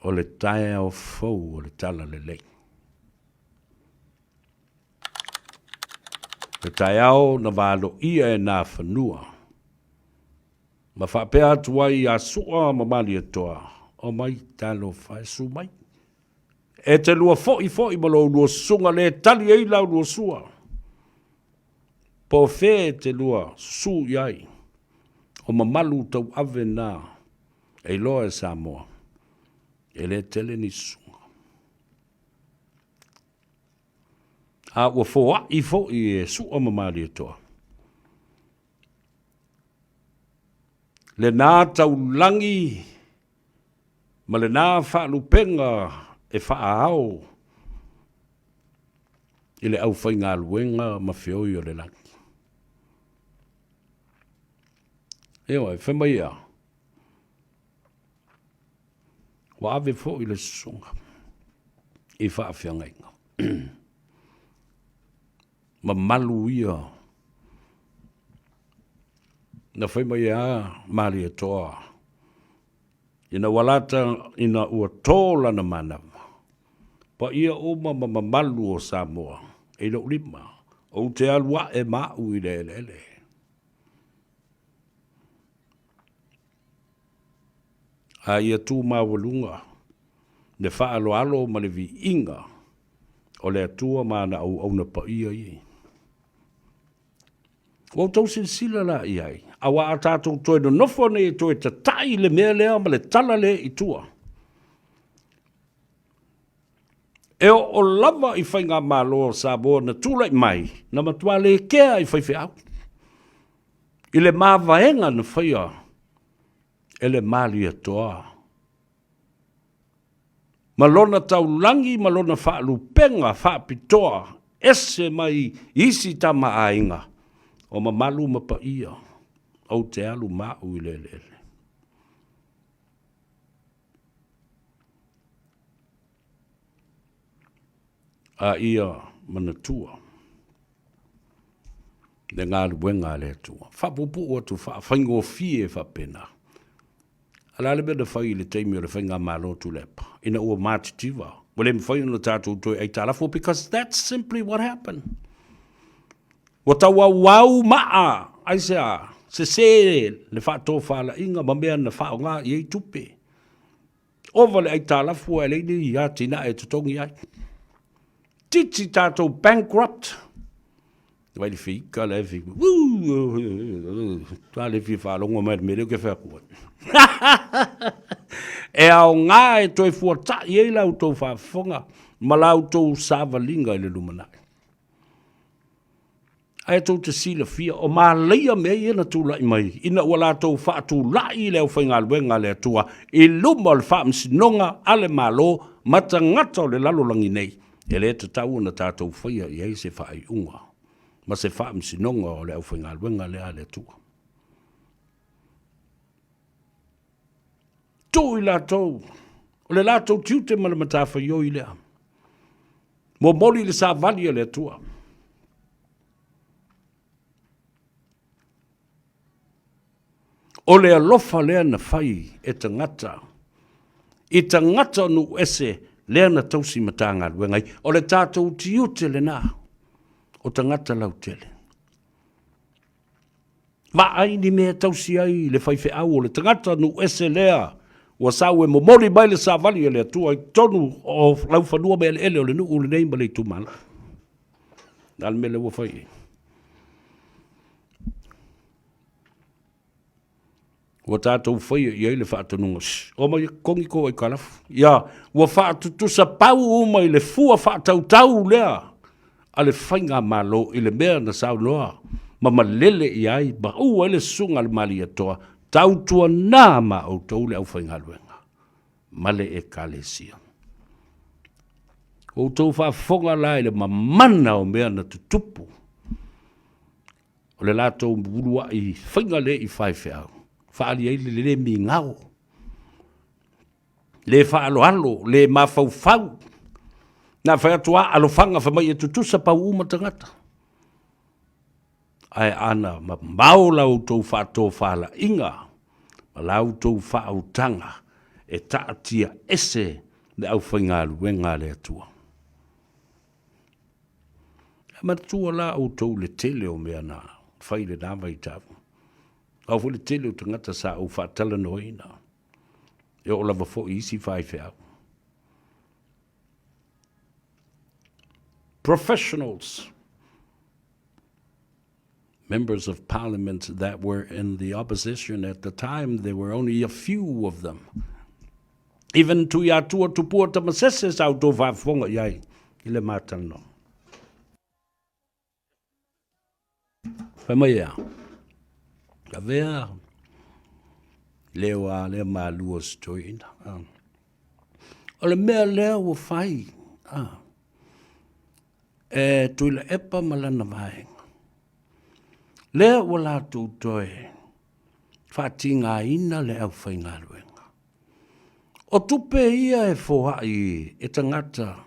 o le tae o fau o le tala le lei. Le tae au na valo ia e nā whanua. Ma whapea atu ai a sua ma mali atoa. O mai talo whae su mai. E te lua foi ma lo lua sunga le tali ei lau lua sua. Po fe te lua su iai. O ma malu tau ave nā. E loa e Samoa. E le tele ni sunga. A ua foa i fo i e sua ma mali atoa. Le nā tau langi. Ma le nā whaalupenga e whaahau. I le au whainga aluenga ma whioi o le langi. Ewa, e whemai a. Wa ave fo i le sunga. I whaafionga inga. Ma malu ia. Na whaimai a mali e toa. Ina walata ina ua tōla na manawa. Pa ia oma ma malu o Samoa. E lo lima. O te alua e mau i le ele. A ia tū mawalunga. Ne whaalo alo ma le vi inga. O le atua mana au na pa ia i. Wau tau sila la i ai. Awa a tātou toi no nofo ne toi ta tai le mea lea ma le tala le i tua. E o lava i whainga malo Samoa na tūlai mai. Na matua le kea i faifeau. I le māwaenga na whaia. E le mali atoa. Malona tau langi, malona whaalu penga, whaapitoa. Ese mai isi tama ainga. O ma malu ma pa ia. Au te alu mau i lele. A ia manatua. Le ngā luenga le tua. Whapupu o tu whaingo fie whapena. Ala le beda whai le teimi o le whainga malo Tuilaepa. Ina ua mātitiva. Wale mwhai no tātou toi aitalafu because that's simply what happened. Wa taua wau maa. Aisea. Se le whātō whāla inga mamea na whao ngā i ei tupe. Ova le aitalafu e leini i a tina e tutongi ai. Titi tātou bankrupt. Wai li whika le whika. Tā le whika whālonga mai me leo ke whakua. E au ngā e toi fuata i ei lau tō whaafonga. Ma lau tō sāwalinga i le lumanai. Ai tō te sila fia o mā leia mea i ena tūlai mai. Ina ua la tō whaatu lai leo whainga luenga le atua. I luma le whaamsinonga ale malo mata ngata o le lalolangi nei. E le te tau na tātou whaia i ei se whaai unga. Ma se whaamsinonga o le au whainga luenga le ale atua. Tō i la tō. O le la tō tiute ma le matawha i oi lea. Mo moli le sa valia le atua. O le alofa lea na whai e tangata. I tangata nu ese lea na tausi matanga luengai. O le tātou tiute le nā. O tangata lau tele. Ma aini mea tausi ai le faifeau o le tangata nu ese lea. Wa sau e momori mai le sa vali e le atua. I tonu o lau whanua me ele o le nu ule nei ma le tumala. Nal me le wa whai. Wa tātou whaia i eile whaatanunga. O mai kongi ko ai kalafu. Ia, wa whaatutusa pau uma i le fua whaatau tau lea. A le whainga malo i le mea na sau loa. Ma malele i ai, ma ua ele sunga le mali atoa. Tau tua nā ma au tau le au whainga luenga. Male e kalesia. O tau whaafonga lai le mamana o mea na tutupu. O le lātou mburua i whainga le i faifeau. Whaali ai le mi ngau. Le whaalo le mafaifeau. Nā whaiatua alofanga whamai e tutusa pau uma tangata. Ai ana mau lau tau whaato whaala inga. Ma lau tau whaau tanga. e taatia ese le au whaingalu wenga le atua. Matua la au tau le tele o mea na whai le nama I tafu. Au fu le tele o tangata sa au whaatala no ina. E o lava fo isi faifeau. Professionals, members of parliament that were in the opposition at the time, there were only a few of them. Even Tuiatua tupua tamaseses au to vafonga iai, ile matano. Whamaia, ka vea, leo malua stoina. O le mea leo o whai, Tuilaepa malana vaenga. Lea wala tu toe, whatinga ina le au whainga luenga. O tupe ia e fohai e tangata,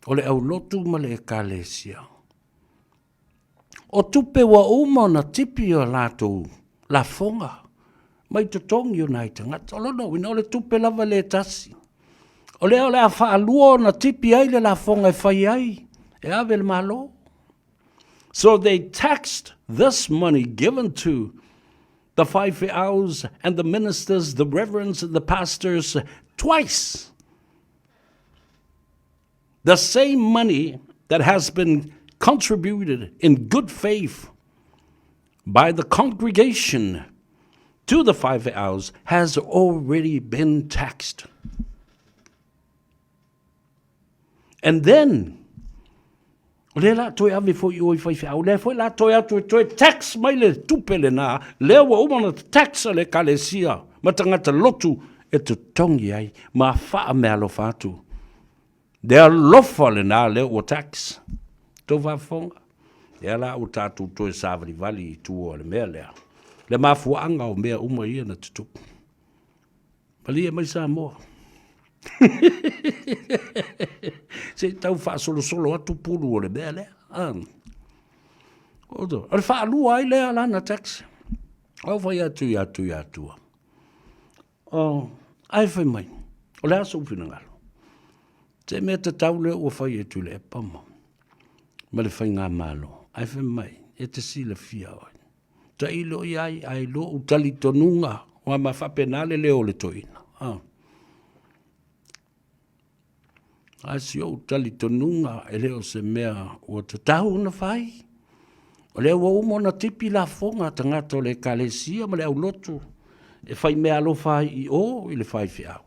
o le au lotu ma le ekalesia. O tupe wa uma na tipi o lato la fonga, mai totogi o nai tangata. O lono wina o le tupe lava le tasi. O le a whaalua na tipi ai le la fonga e whai ai, e ave le malo. So they taxed this money given to the faifeaus and the ministers, the reverends and the pastors twice. The same money that has been contributed in good faith by the congregation to the faifeaus has already been taxed. And then le la toi ave foi oi faifeau le foi la toi toi tax mai le tupele na le wa uma tax le kalesia matangata lotu e te tongi ai ma fa me alo fatu they are lawful na le o tax to va fonga e la o tatu to savali vali tu o le mele le mafuanga o mea uma ia na tutu pali mai Samoa. Se tau fa solo atu pulu o le mea lea. Odo, al fa alua ai lea lana tax. Au fai atu. Ai fai mai. O lea so fina ngalo. Te mea te tau lea ua fai e Tuilaepa mo. Ma le fai ngā malo. Ai fai mai. E te sila fia oi. Ta ilo iai ai lo utali tonunga. Wa ma fa penale leo le toina. Asio tali tonunga e leo se mea o te tahu na whai. O leo wa umo na tipi la fonga tangata o le kalesia ma leo lotu. E whai mea lo whai I o I le faifeau.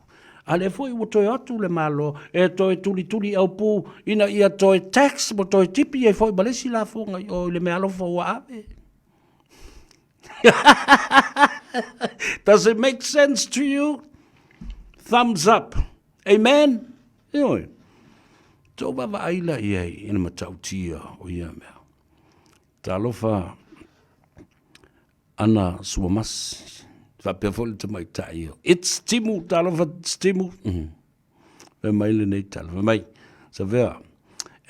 A le fwoi o toi atu le malo e toi tuli au pu ina ia toi tax mo toi tipi e fwoi balesi la fonga o le mea lo whai ave. Does it make sense to you? Thumbs up. Amen? Ioi. Tō wawa aila iei ina matautia o ia mea. Tā lofa ana suamasi. Whapea foli te mai tai o. It's timu, tā lofa timu. Ve maile nei tala. Ve mai, sa vea.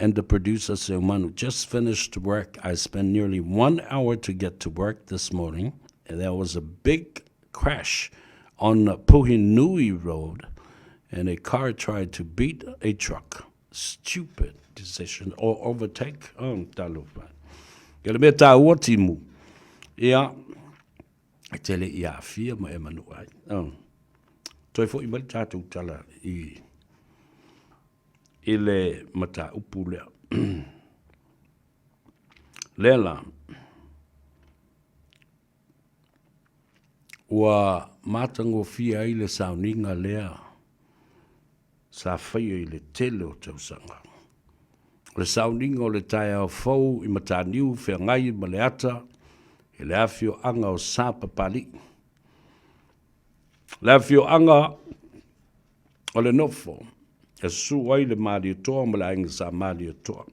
And the producer said, Manu, just finished work. I spent nearly 1 hour to get to work this morning. And there was a big crash on Puhinui Road. And a car tried to beat a truck. Stupid decision. Or overtake. Talofa. Kele mea tā ua timu. Ia. I tele ia fia ma e manu ai. Toi fo I mai tātou tala I le mata upu lea. Lela. Ua matango fia I le sauninga lea. Sa whaia I le tele o tausanga. Le sauninga o le tae au fau I mataniu whea ngai ma le ata. E le awhio anga o sāpa pali. Le awhio anga o le nofo. E su ai le maari toa ma le ainga sa maari toa.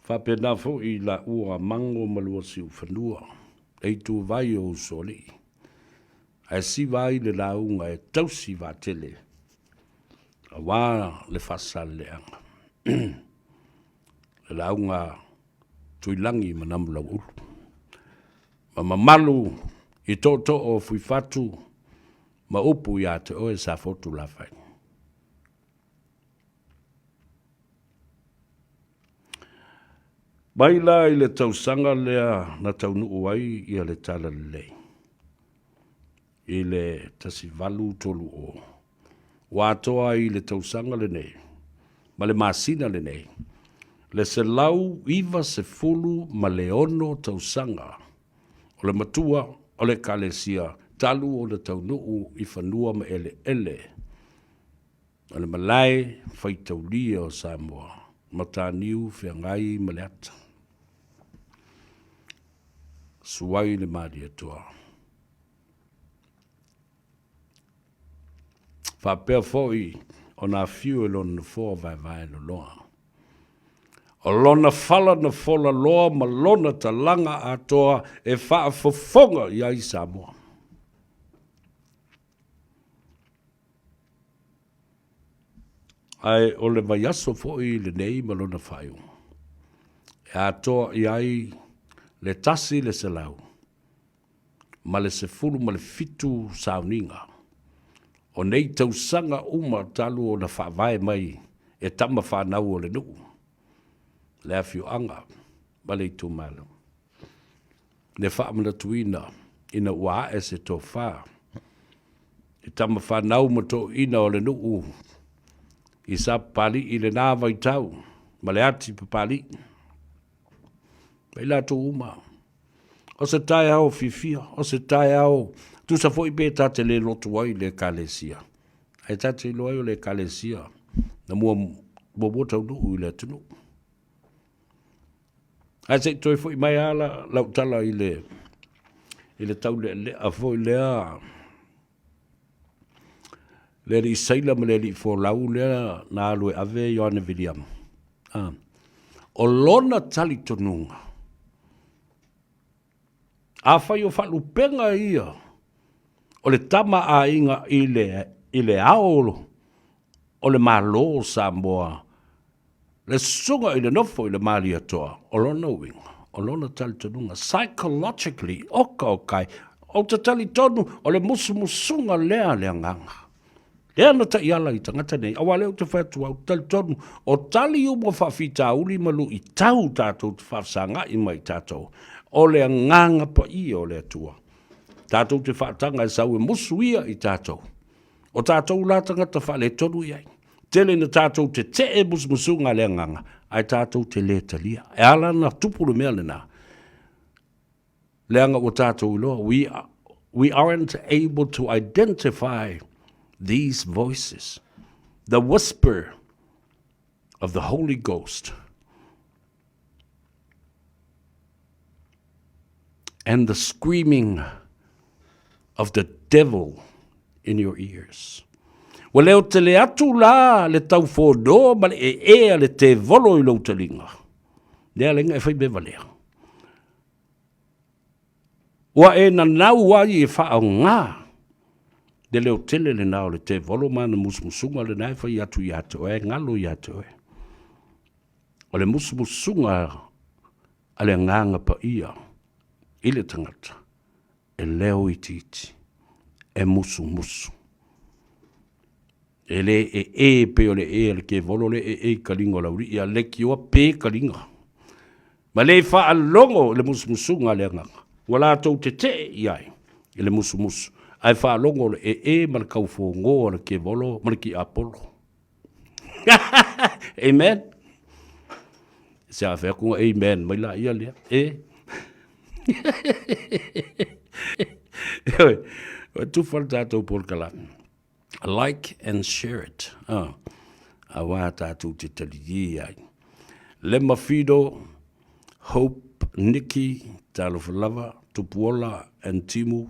Whapena fo I la ua mango ma lua si uwhanua. E tu vai o soli. Ai si vai le launga e tausi va tele. A wā le whasal le anga. Le launga tuilangi manamula ulu. Ma mamalu I tō o fui fatu ma upu ia te oe sa fotu la fai. Baila i le tausanga lea na taunu ai ia le tala lei. I le tasi valu tolu o. Watoa i le tausanga le nei. Ma le masina le nei. Le se lau iwa se fulu ma le ono tausanga. O le matua o le kalesia talu o le taunuu i whanua ma ele ele. O le malai faitaulia o Samoa. Mataniu whiangai ma le ata. Suai le maari atua. Whapea foi o nā fiu e lona fōa vai no loa. O lona fala na fola loa ma lona talanga atoa e whaafofonga i ai Samoa. Ai o le vai aso foi le nei ma lona whaiu. E atoa i ai le tasi le selau. Ma le se fulu ma le fitu sauninga. O nei tausanga uma talu o na whaavae mai e tama whanau o le nuu. Le afiu anga, bale i tū malo. Ne whaamana tuina ina ua e se tō wha. E tama whanau ma tō ina o le nuu. I sa pali i le nāwa i tau, ma le ati pa pali. Pai la tō uma. O se tae au fifia, o se tae au tu sa foi be tate le lotu ai le kalesia. Ai tate lo ai le kalesia. Na mua bobo tau nu le tunu. Ai se toi foi mai ala lau tala i le tau le a foi le a le li saila ma le li fo lau le na alue ave Ioane William. O lona tali tonunga. A fai o whalupenga ia. O le tama a inga i le aolo. O le malo Samoa. Le sunga i le nofo i le mali atoa. O lona winga. O lona tali tonunga. Psychologically, oka okai. O te tali tonu, o le musunga lea nganga. Lea na ta iala i tangata nei. Awa leo te whatua o tali tonu. O tali umo whawhita uli malu i tau tātou te whawsanga i mai tātou. O le nganga pa i o le atua. Tātou te whaatanga e sau e musuia i tātou. O tātou lātanga ta whale tonu iai. Tele na tātou te e musunga le nganga. Ai tātou te le talia. E ala na tupulu mea le nā. Le anga o tātou loa. We aren't able to identify these voices. The whisper of the Holy Ghost. And the screaming of the devil in your ears. Wa leo te le atu la le tau whodo ma le le te volo i lau talinga. Lea lenga e whai bewa lea. Wa e na nau ai e wha ngā. De leo tele le nao le te volo mana musmusunga le nai whai atu i atu e ngalo i atu e. O le musmusunga a le nganga pa ia. Ile tangata, e leo i titi, e musu. E le pe o le le ke volo le kalingo lauri, ia le ki oa pe kalinga. Ma le wha alongo le musunga le nganga. Wala tau te iai, e le musu. Ai wha alongo le ma le kaufo ngō le ke volo, ma le ki apolo. Amen. Se a whea kunga amen, mai la ia lea, Tu tātou por kala. Like and share it. Awa tātou te talii ai. Le Mafido, Hope, Nikki, Talofalava, Tupuola, and Timu.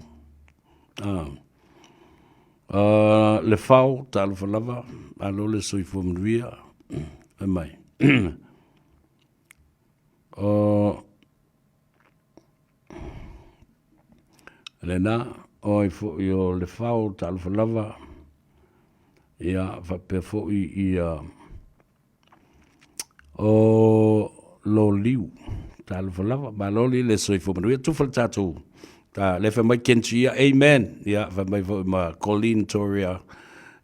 Le Fau, Talofalava, Alole Soifomria. Mai. Lena, oi fo io le fau talfalava ia fa pe fo ia o lo liu talfalava ma lo li le soi fo manuia tu fal tatu Le fa mai kenchia, amen. Yeah, fa mai ma Colleen Toria.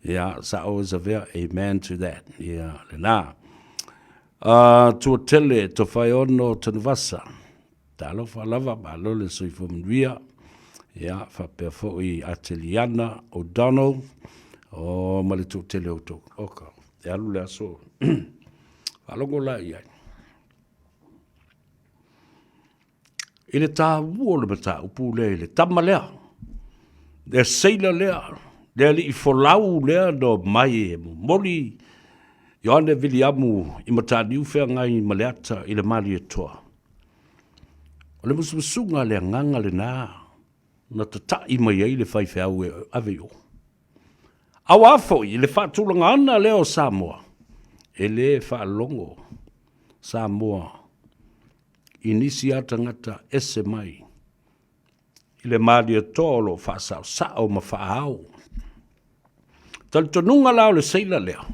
Yeah, sa always a ver, amen to that. Yeah, na. To tele to fai ono tanvasa. Talo fa lava ba lo le sui fo mria. Yeah, fa pe fo I Ateliana O'Donnell. O mali to tele o to. Oka. Ya lu le so. Alongo la ia. Ile ta wole bata upu le tamalea. Le seila lea. Le li folau lea do mai moli. Yoane Viliamu I matani ufea ngai maleata I le mali e toa. O le mususunga le nganga le nā. Na tata I mai ai le faifeau e aveo. Awa afo I le whaatulanga ana leo Samoa. E le whaalongo Samoa. Inisi ata ngata ese mai. I le mali e toa lo whaasau sao ma whaahau. Taltonunga lao le seila leo.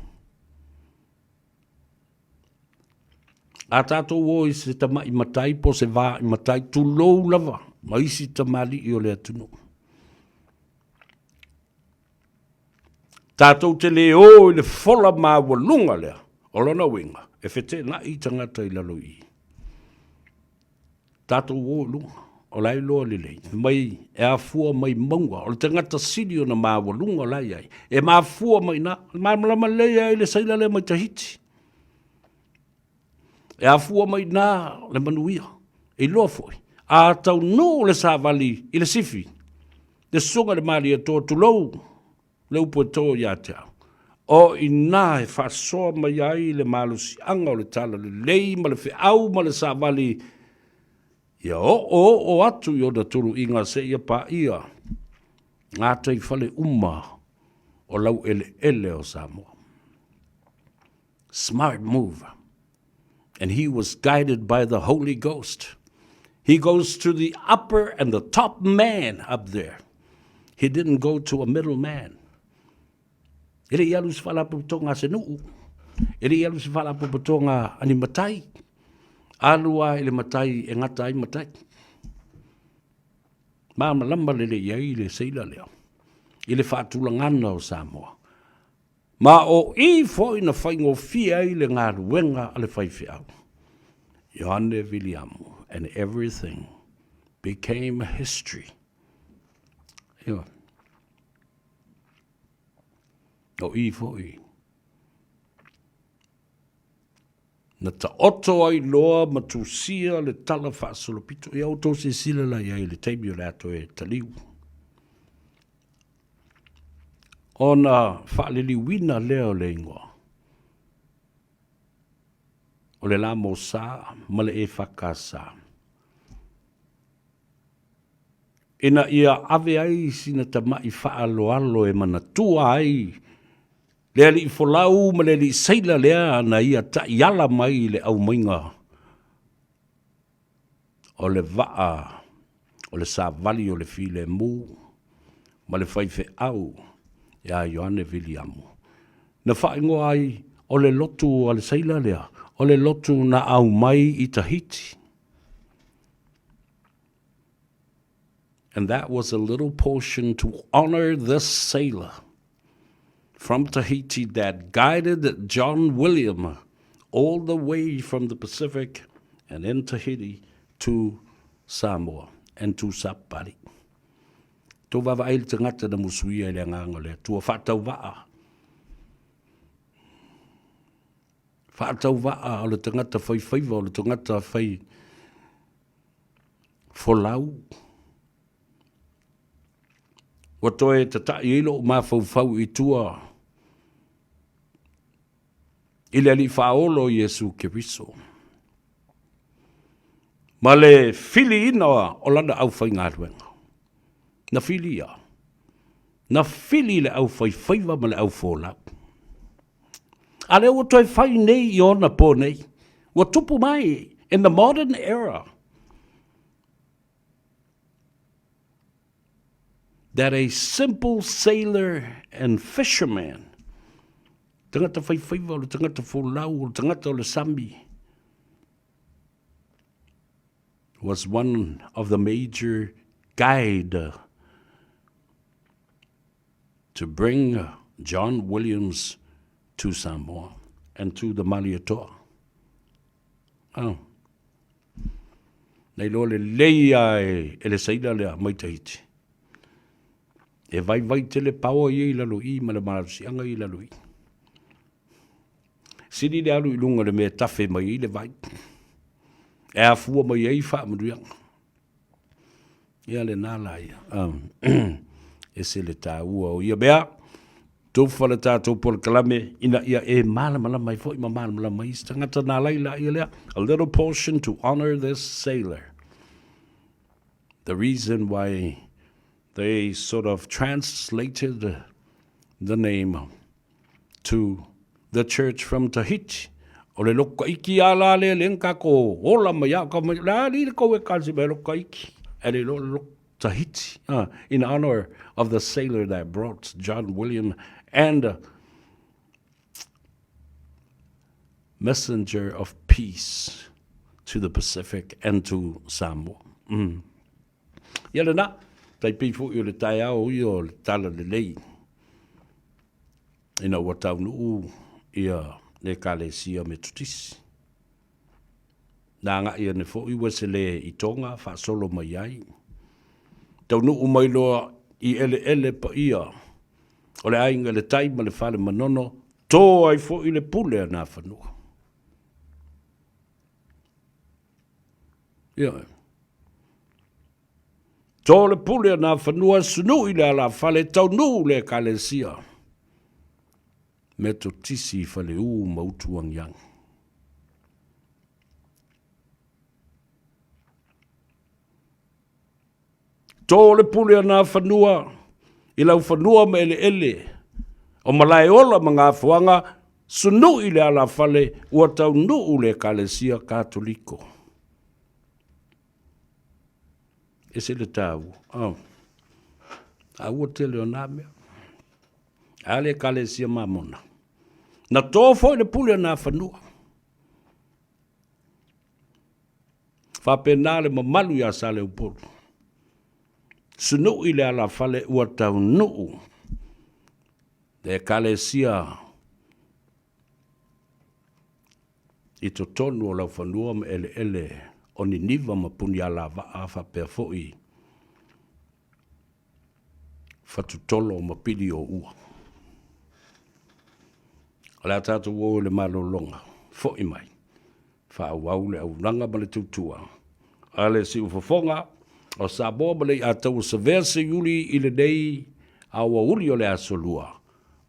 A tātou o I se tama I matai po se vā I matai tu lou lava. Ma isi tamali I o le atunu. Tātou te le o I le fola mā walunga lea. O lona winga. E whete na I tangata I lalo I. Tātou o lunga. O lai loa le lei. Mai e a fua mai maunga. O le tangata siri o na mā walunga lai ai. E mā fua mai na. Mā malama lei ai le saila le mai tahiti. E a fua mai nā le manuia. E loa foi. A tau no le sāwali I le sifi. Le sunga le mali e tō tulou. Le upo e tō ia te au. O I nā e whasoa mai ai le malusi anga o le tala le lei ma le whiau ma le sāwali. Ia o atu I o da turu inga se ia pa ia. Ngā tei whale uma o lau ele o Samoa. Smart move. And he was guided by the Holy Ghost. He goes to the upper and the top man up there. He didn't go to a middle man. Ele ialu se whala putonga se nuu. Ele ialu se whala putonga ani matai. Alua ele matai e ngata ai matai. Mama lamba lele iai le seila leo. Ile whaatulangana o Samoa. Ma o I foi na whaingo fia I le ngā ruenga ale faifeau. Yoane Viliamu and everything became history. Iwa. O I foi. Na ta oto ai loa matusia le tala whaasolopito. Ia oto se sila la iai le teimi o le ato e taliu. Ona whaalili wina leo le ingoa. O le la mo sa, ma le e whakasa. Ina ia ave ai sina tamai whaaloalo e mana tua ai. Lea li folau ma le li seila lea na ia ta iala mai le au mainga. O le vaa, o le sa vali o le file mu, ma le faife au. Ya Yoane Viliamu. Na whaingo ai o le lotu o le seila lea, o le lotu na au mai I Tahiti. And that was a little portion to honor this sailor from Tahiti that guided John William all the way from the Pacific and in Tahiti to Samoa and to Sapari. Tō wawa ele te ngata na musuia ele nganga le. Tua whātau waa. Whātau waa o le te ngata whaiwhaiwa, o le te ngata whai wholau. Wa toe te tai ilo o mawhauwhau I tua. Ile li whaolo Yesu Keriso. Ma le fili ina o lana au whai ngāruenga. Na fili ia. Na fili le au whaiwhaiwa ma le au wholau. A leo o toi whai nei I ona pō nei. Wa tupu mai in the modern era. That a simple sailor and fisherman, tangata whaiwhaiwa o le tangata wholau o le tangata o le sami, was one of the major guide to bring John Williams to Samoa and to the malaia toa. Oh. Nei lo le leia e le saida le mai Tahiti. E vai te le pao i la lui ma le marasianga i la lui. Sini le alu i lunga le me tafe mai i le vai. E a fua mai ei wha maduianga. Ia le nala ia. E se le tā ua o ia bea. Tau whala tātou por kalame ina ia e malama mai fo ima malama mai tangata nā laila ia lea. A little portion to honor this sailor. The reason why they sort of translated the name to the church from Tahiti. O le loka iki ala le lenka ko ola mai ka mai la ni ko e kasi be loka iki. And it all Tahiti in honor of the sailor that brought John William and messenger of peace to the Pacific and to Samoa. Yala na, tai pifu i le tai au i o le tala le lei. Ina watau nuu ia le kalesia me tutisi. Nā ngā ia ne fo i wese le i tonga wha solo mai ai. Tau nuu mai loa i ele pa ia. O le ainga le tai ma le whale manono, tō ai fo i le pule a nā whanua. Ia. Tō le pule a nā whanua sunu i le ala whale tau nuu le kalesia. Me to tisi whale u mautuang yang. Tō le pule a nā whanua, i lau whanua me ele. O malai ola mga fuanga, sunu i le ala whale, ua tau nuu le kalesia katoliko. E se le tāu. A ua tele o nā mea. A le kalesia mamona. Na tō fo le pule a nā whanua. Whapena le mamalu ya sa le upolu. Sunu i le ala whale ua tau nuu. Le kalesia i to tonu o lau whanua me ele o ni niva ma puni ala waa whapea foi. Whatutolo ma pili o ua. O le atatu o le malolonga. Foi mai. Whaawau le au nanga ma le tutua. Ale si ufafonga. O Samoa ma le atau sa verse yuli i le dei a ua uli o le aso lua.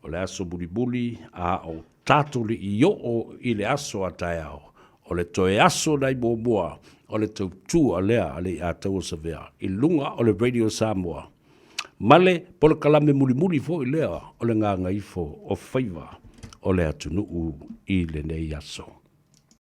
O le aso bulibuli a o tatu li i o i le aso a taiao. O le toe aso nai mua o le tautua lea a le atau sa vea. I lunga o le Radio Samoa. Male pole kalame muli fo i lea o le ngā ngaifo o whaiva o le atunuu i le nei aso.